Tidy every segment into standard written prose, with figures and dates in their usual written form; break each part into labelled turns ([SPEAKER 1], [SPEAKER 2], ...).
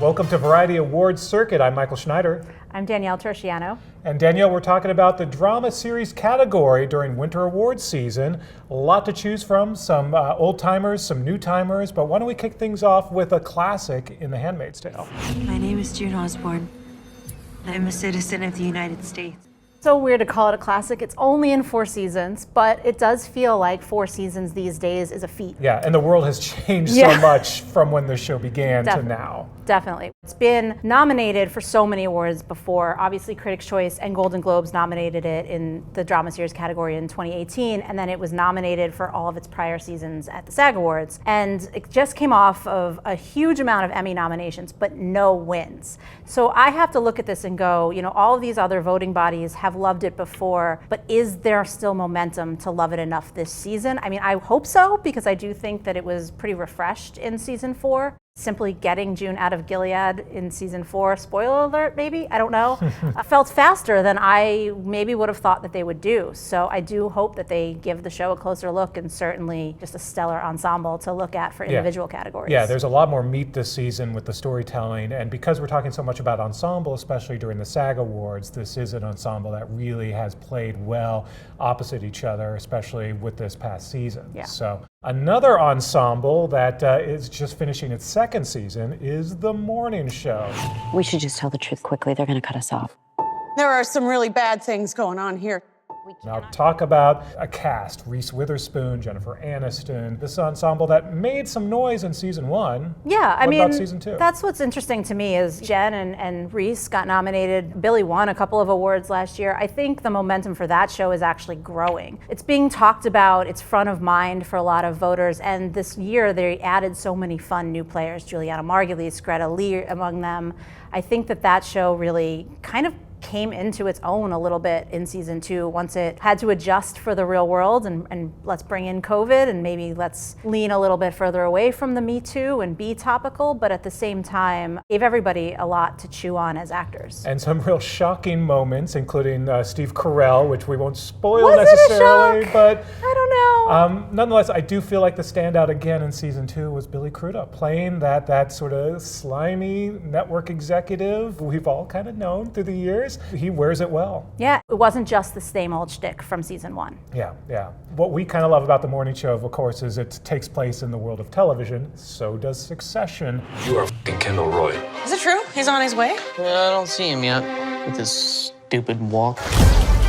[SPEAKER 1] Welcome to Variety Awards Circuit. I'm Michael Schneider.
[SPEAKER 2] I'm Danielle Turchiano.
[SPEAKER 1] And Danielle, we're talking about the drama series category during winter awards season. A lot to choose from, some old timers, some new timers, but why don't we kick things off with a classic in the Handmaid's Tale.
[SPEAKER 3] My name is June Osborne. I'm a citizen of the United States.
[SPEAKER 2] So weird to call it a classic. It's only in 4 seasons, but it does feel like 4 seasons these days is a feat.
[SPEAKER 1] Yeah, and the world has changed so much from when the show began to now.
[SPEAKER 2] Definitely. It's been nominated for so many awards before. Obviously, Critics' Choice and Golden Globes nominated it in the drama series category in 2018, and then it was nominated for all of its prior seasons at the SAG Awards. And it just came off of a huge amount of Emmy nominations, but no wins. So I have to look at this and go, you know, all of these other voting bodies have loved it before, but is there still momentum to love it enough this season? I mean, I hope so, because I do think that it was pretty refreshed in season 4. Simply getting June out of Gilead in season 4, spoiler alert maybe, I don't know, felt faster than I maybe would have thought that they would do. So I do hope that they give the show a closer look, and certainly just a stellar ensemble to look at for individual categories.
[SPEAKER 1] Yeah, there's a lot more meat this season with the storytelling, and because we're talking so much about ensemble, especially during the SAG Awards, this is an ensemble that really has played well opposite each other, especially with this past season.
[SPEAKER 2] Yeah.
[SPEAKER 1] So another ensemble that is just finishing its second season is The Morning Show.
[SPEAKER 3] We should just tell the truth quickly. They're going to cut us off.
[SPEAKER 4] There are some really bad things going on here.
[SPEAKER 1] Now talk about a cast: Reese Witherspoon, Jennifer Aniston. This ensemble that made some noise in season 1.
[SPEAKER 2] Yeah, I
[SPEAKER 1] what
[SPEAKER 2] mean,
[SPEAKER 1] about season 2?
[SPEAKER 2] That's what's interesting to me is Jen and Reese got nominated. Billy won a couple of awards last year. I think the momentum for that show is actually growing. It's being talked about, it's front of mind for a lot of voters, and this year they added so many fun new players, Juliana Margulies, Greta Lee among them. I think that show really kind of came into its own a little bit in season 2 once it had to adjust for the real world and let's bring in COVID and maybe let's lean a little bit further away from the Me Too and be topical, but at the same time gave everybody a lot to chew on as actors.
[SPEAKER 1] And some real shocking moments, including Steve Carell, which we won't spoil
[SPEAKER 2] Was
[SPEAKER 1] necessarily,
[SPEAKER 2] it a shock?
[SPEAKER 1] but
[SPEAKER 2] I don't know.
[SPEAKER 1] Nonetheless, I do feel like the standout again in season 2 was Billy Crudup, playing that sort of slimy network executive we've all kind of known through the years. He wears it well.
[SPEAKER 2] Yeah, it wasn't just the same old shtick from season 1.
[SPEAKER 1] Yeah. What we kind of love about The Morning Show, of course, is it takes place in the world of television. So does Succession.
[SPEAKER 5] You are f***ing Kendall Roy.
[SPEAKER 4] Is it true? He's on his way?
[SPEAKER 6] I don't see him yet with his stupid walk.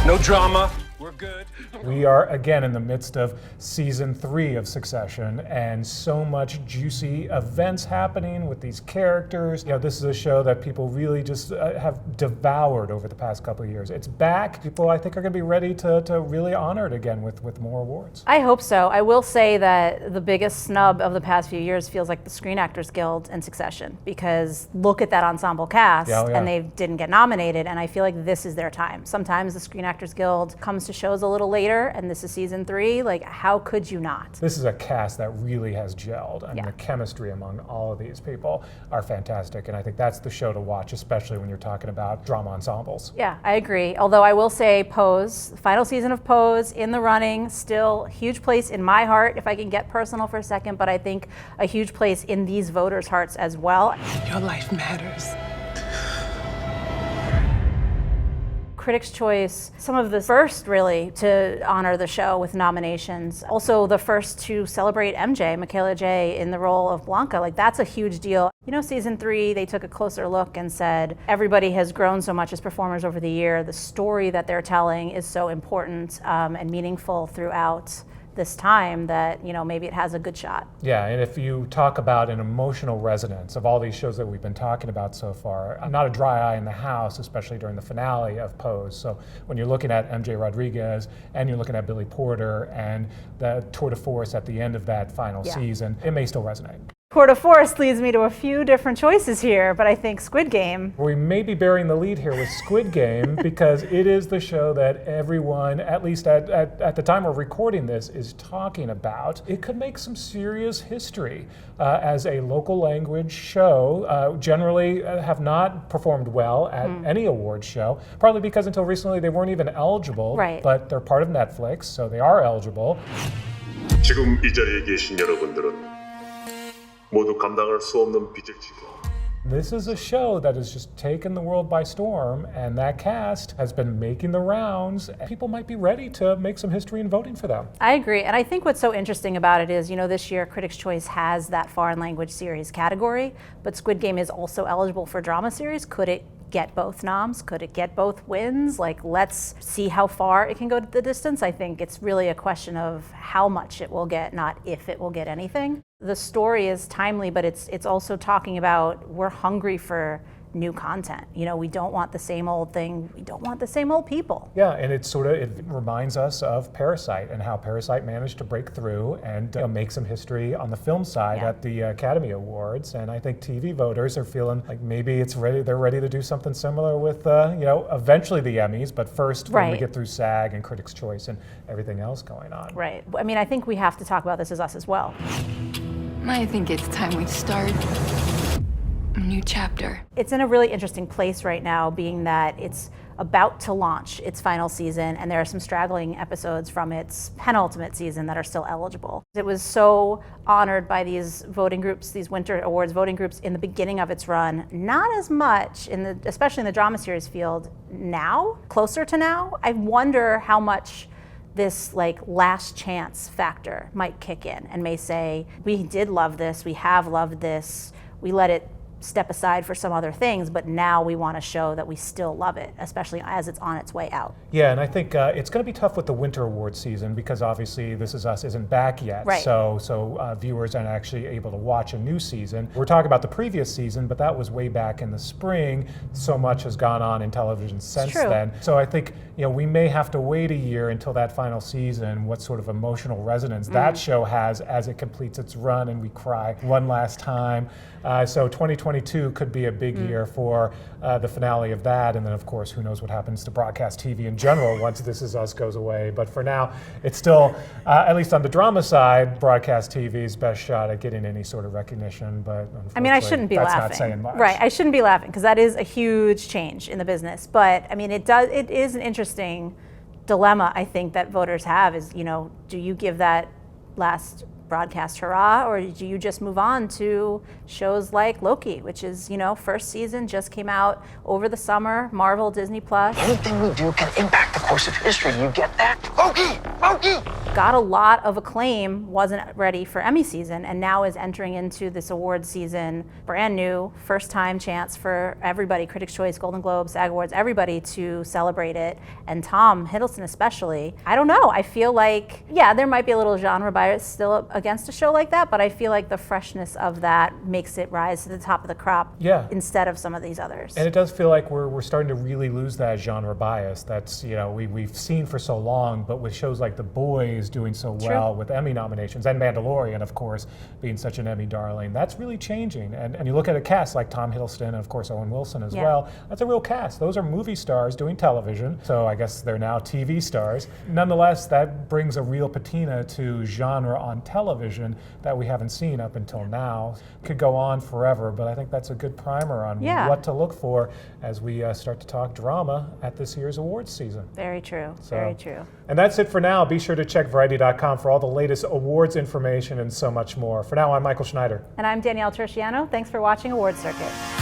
[SPEAKER 5] No drama. We're good.
[SPEAKER 1] We are again in the midst of season 3 of Succession, and so much juicy events happening with these characters. You know, this is a show that people really just have devoured over the past couple of years. It's back. People, I think, are going to be ready to really honor it again with more awards.
[SPEAKER 2] I hope so. I will say that the biggest snub of the past few years feels like the Screen Actors Guild and Succession, because look at that ensemble cast, and they didn't get nominated, and I feel like this is their time. Sometimes the Screen Actors Guild comes to shows a little later, and this is season 3. Like, how could you not?
[SPEAKER 1] This is a cast that really has gelled, and the chemistry among all of these people are fantastic, and I think that's the show to watch, especially when you're talking about drama ensembles.
[SPEAKER 2] Yeah, I agree. Although I will say Pose, the final season of Pose, in the running, still huge place in my heart, if I can get personal for a second, but I think a huge place in these voters' hearts as well.
[SPEAKER 4] Your life matters.
[SPEAKER 2] Critics' Choice, some of the first really to honor the show with nominations. Also the first to celebrate MJ, Michaela J, in the role of Blanca. Like, that's a huge deal. You know, season 3, they took a closer look and said, everybody has grown so much as performers over the year. The story that they're telling is so important and meaningful throughout this time that, you know, maybe it has a good shot.
[SPEAKER 1] Yeah, and if you talk about an emotional resonance of all these shows that we've been talking about so far, not a dry eye in the house, especially during the finale of Pose. So when you're looking at MJ Rodriguez and you're looking at Billy Porter and the tour de force at the end of that final season, it may still resonate.
[SPEAKER 2] Tour de force leads me to a few different choices here, but I think Squid Game.
[SPEAKER 1] We may be bearing the lead here with Squid Game because it is the show that everyone, at least at the time we're recording this, is talking about. It could make some serious history as a local language show. Generally have not performed well at any award show, partly because until recently they weren't even eligible, but they're part of Netflix, so they are eligible.
[SPEAKER 7] 지금 이 자리에 계신 여러분들은 모두 감당할 수 없는 빚을 지고
[SPEAKER 1] This is a show that has just taken the world by storm, and that cast has been making the rounds. People might be ready to make some history in voting for them.
[SPEAKER 2] I agree. And I think what's so interesting about it is, this year Critics' Choice has that foreign language series category, but Squid Game is also eligible for drama series. Could it get both noms? Could it get both wins? Let's see how far it can go to the distance. I think it's really a question of how much it will get, not if it will get anything. The story is timely, but it's also talking about we're hungry for new content. We don't want the same old thing. We don't want the same old people.
[SPEAKER 1] Yeah, and it reminds us of Parasite and how Parasite managed to break through and make some history on the film side at the Academy Awards. And I think TV voters are feeling like maybe they're ready to do something similar with, eventually the Emmys, but first when we get through SAG and Critics' Choice and everything else going on.
[SPEAKER 2] Right. I mean, I think we have to talk about This Is Us as well.
[SPEAKER 7] I think it's time we start a new chapter.
[SPEAKER 2] It's in a really interesting place right now, being that it's about to launch its final season, and there are some straggling episodes from its penultimate season that are still eligible. It was so honored by these voting groups, these Winter Awards voting groups, in the beginning of its run. Not as much, especially in the drama series field now, closer to now. I wonder how much this last chance factor might kick in and may say, we did love this, we have loved this, we let it step aside for some other things, but now we want to show that we still love it, especially as it's on its way out.
[SPEAKER 1] Yeah, and I think it's going to be tough with the Winter Awards season because obviously This Is Us isn't back yet,
[SPEAKER 2] right.
[SPEAKER 1] So viewers aren't actually able to watch a new season. We're talking about the previous season, but that was way back in the spring. So much has gone on in television since then. So I think we may have to wait a year until that final season, what sort of emotional resonance that show has as it completes its run and we cry one last time. So 2022 could be a big year for the finale of that, and then of course who knows what happens to broadcast TV in general once This Is Us goes away. But for now, it's still, at least on the drama side, broadcast TV's best shot at getting any sort of recognition. But
[SPEAKER 2] I mean, I shouldn't be laughing.
[SPEAKER 1] That's not saying much.
[SPEAKER 2] Right, I shouldn't be laughing because that is a huge change in the business. But I mean, it is an interesting dilemma I think that voters have is, do you give that last broadcast hurrah, or do you just move on to shows like Loki, which is, first season just came out over the summer, Marvel, Disney Plus.
[SPEAKER 8] Anything we do can impact the course of history. You get that? Loki! Loki!
[SPEAKER 2] Got a lot of acclaim, wasn't ready for Emmy season, and now is entering into this award season, brand new, first time chance for everybody, Critics' Choice, Golden Globes, SAG Awards, everybody to celebrate it. And Tom Hiddleston especially, I don't know, I feel like, there might be a little genre bias still against a show like that, but I feel like the freshness of that makes it rise to the top of the crop instead of some of these others.
[SPEAKER 1] And it does feel like we're starting to really lose that genre bias that's we've seen for so long, but with shows like The Boys doing so well with Emmy nominations, and Mandalorian of course being such an Emmy darling, that's really changing. And you look at a cast like Tom Hiddleston and of course Owen Wilson as well, that's a real cast. Those are movie stars doing television, so I guess they're now TV stars. Nonetheless, that brings a real patina to genre on television that we haven't seen up until now. Could go on forever, but I think that's a good primer on what to look for as we start to talk drama at this year's awards season.
[SPEAKER 2] Very true, very true.
[SPEAKER 1] And that's it for now. Be sure to check Variety.com for all the latest awards information and so much more. For now, I'm Michael Schneider.
[SPEAKER 2] And I'm Danielle Turchiano. Thanks for watching Awards Circuit.